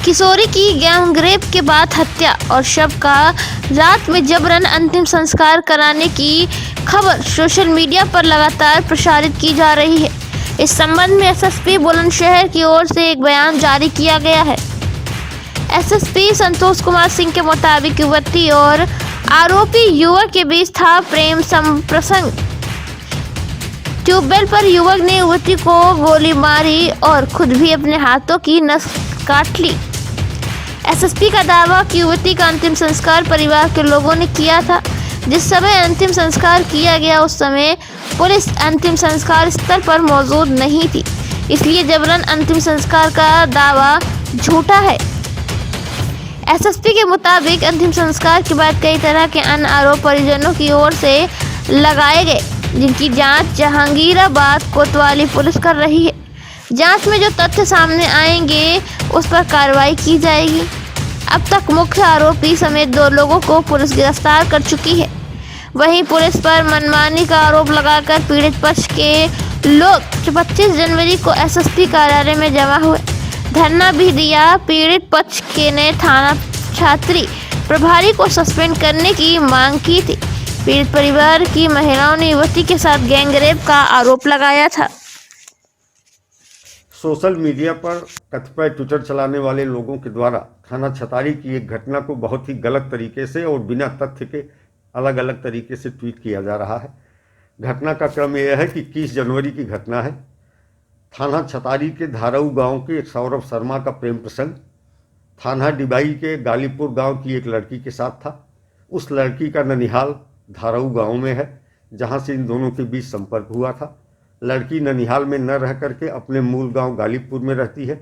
किशोरी की गैंगरेप के बाद हत्या और शव का रात में जबरन अंतिम संस्कार कराने की खबर सोशल मीडिया पर लगातार प्रसारित की जा रही है। इस संबंध में एसएसपी बुलंदशहर की ओर से एक बयान जारी किया गया है। एसएसपी संतोष कुमार सिंह के मुताबिक युवती और आरोपी युवक के बीच था प्रेम संप्रसंग। ट्यूबवेल पर युवक ने युवती को गोली मारी और खुद भी अपने हाथों की नस काट ली। एसएसपी का दावा कि युवती का अंतिम संस्कार परिवार के लोगों ने किया था। जिस समय अंतिम संस्कार किया गया उस समय पुलिस अंतिम संस्कार स्थल पर मौजूद नहीं थी, इसलिए जबरन अंतिम संस्कार का दावा झूठा है। एसएसपी के मुताबिक अंतिम संस्कार के बाद कई तरह के अन्य आरोप परिजनों की ओर से लगाए गए, जिनकी जांच जहांगीराबाद कोतवाली पुलिस कर रही है। जांच में जो तथ्य सामने आएंगे उस पर कार्रवाई की जाएगी। अब तक मुख्य आरोपी समेत 2 लोगों को पुलिस गिरफ्तार कर चुकी है। वहीं पुलिस पर मनमानी का आरोप लगाकर पीड़ित पक्ष के लोग 25 जनवरी को एसएसपी कार्यालय में जमा हुए, धरना भी दिया। पीड़ित पक्ष के ने थाना छात्री प्रभारी को सस्पेंड करने की मांग की थी। पीड़ित परिवार की महिलाओं ने युवती के साथ गैंगरेप का आरोप लगाया था। सोशल मीडिया पर कतिपय ट्विटर चलाने वाले लोगों के द्वारा थाना छतारी की एक घटना को बहुत ही गलत तरीके से और बिना तथ्य के अलग अलग तरीके से ट्वीट किया जा रहा है। घटना का क्रम यह है कि 21 जनवरी की घटना है। थाना छतारी के धाराऊ गांव के एक सौरभ शर्मा का प्रेम प्रसंग थाना डिबाई के गालीपुर गांव की एक लड़की के साथ था। उस लड़की का ननिहाल धाराऊ गांव में है, जहां से इन दोनों के बीच संपर्क हुआ था। लड़की ननिहाल में न रह करके अपने मूल गांव गालीपुर में रहती है।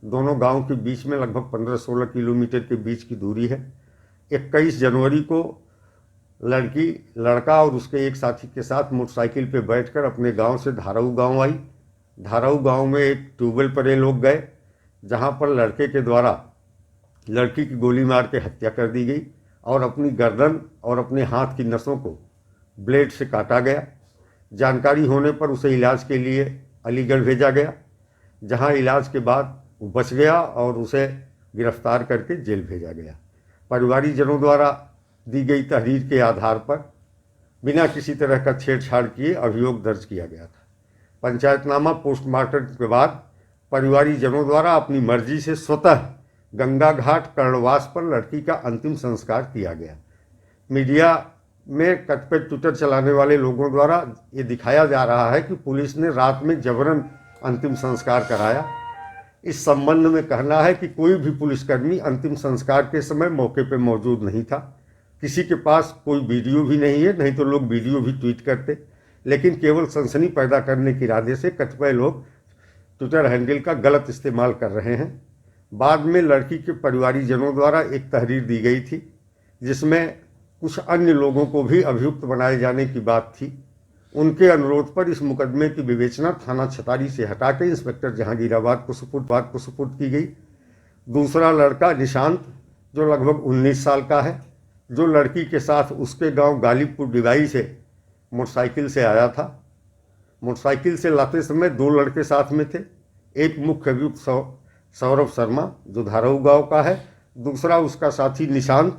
दोनों गांव के बीच में लगभग 15-16 किलोमीटर के बीच की दूरी है। 21 जनवरी को लड़का और उसके एक साथी के साथ मोटरसाइकिल पर बैठकर अपने गांव से धाराऊ गांव आई। धाराऊ गांव में एक ट्यूबवेल पर ये लोग गए, जहां पर लड़के के द्वारा लड़की की गोली मार के हत्या कर दी गई और अपनी गर्दन और अपने हाथ की नसों को ब्लेड से काटा गया। जानकारी होने पर उसे इलाज के लिए अलीगढ़ भेजा गया, जहां इलाज के बाद वो बच गया और उसे गिरफ्तार करके जेल भेजा गया। परिवारीजनों द्वारा दी गई तहरीर के आधार पर बिना किसी तरह का छेड़छाड़ किए अभियोग दर्ज किया गया था। पंचायतनामा पोस्टमार्टम के बाद परिवारीजनों द्वारा अपनी मर्जी से स्वतः गंगा घाट कर्णवास पर लड़की का अंतिम संस्कार किया गया। मीडिया में कतिपय ट्विटर चलाने वाले लोगों द्वारा ये दिखाया जा रहा है कि पुलिस ने रात में जबरन अंतिम संस्कार कराया। इस संबंध में कहना है कि कोई भी पुलिसकर्मी अंतिम संस्कार के समय मौके पर मौजूद नहीं था। किसी के पास कोई वीडियो भी नहीं है, नहीं तो लोग वीडियो भी ट्वीट करते, लेकिन केवल सनसनी पैदा करने के इरादे से कतिपय लोग ट्विटर हैंडल का गलत इस्तेमाल कर रहे हैं। बाद में लड़की के परिवारीजनों द्वारा एक तहरीर दी गई थी, जिसमें कुछ अन्य लोगों को भी अभियुक्त बनाए जाने की बात थी। उनके अनुरोध पर इस मुकदमे की विवेचना थाना छतारी से हटा के इंस्पेक्टर जहांगीराबाद को सुपुर्द की गई। दूसरा लड़का निशांत, जो लगभग 19 साल का है, जो लड़की के साथ उसके गांव गालीपुर डिबाई से मोटरसाइकिल से आया था। मोटरसाइकिल से लाते समय 2 लड़के साथ में थे। एक मुख्य अभियुक्त सौरभ शर्मा, जो धाराऊ गांव का है, दूसरा उसका साथी निशांत,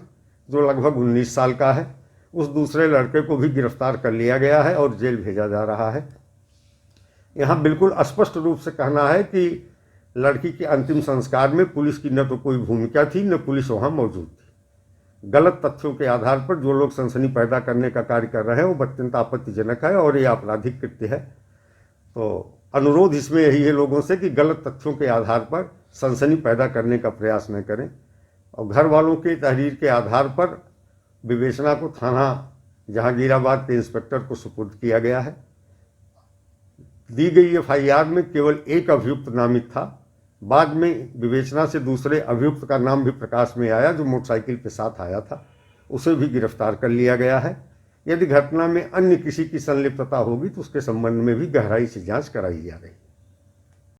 जो लगभग 19 साल का है। उस दूसरे लड़के को भी गिरफ्तार कर लिया गया है और जेल भेजा जा रहा है। यहाँ बिल्कुल स्पष्ट रूप से कहना है कि लड़की के अंतिम संस्कार में पुलिस की न तो कोई भूमिका थी, न पुलिस वहाँ मौजूद थी। गलत तथ्यों के आधार पर जो लोग सनसनी पैदा करने का कार्य कर रहे हैं वो अत्यंत आपत्तिजनक है और ये आपराधिक कृत्य है। तो अनुरोध इसमें यही है लोगों से कि गलत तथ्यों के आधार पर सनसनी पैदा करने का प्रयास न करें और घर वालों के तहरीर के आधार पर विवेचना को थाना जहांगीराबाद के इंस्पेक्टर को सुपुर्द किया गया है। दी गई एफआईआर में केवल एक अभियुक्त नामित था। बाद में विवेचना से दूसरे अभियुक्त का नाम भी प्रकाश में आया, जो मोटरसाइकिल के साथ आया था। उसे भी गिरफ्तार कर लिया गया है। यदि घटना में अन्य किसी की संलिप्तता होगी तो उसके संबंध में भी गहराई से जांच कराई जा रही है।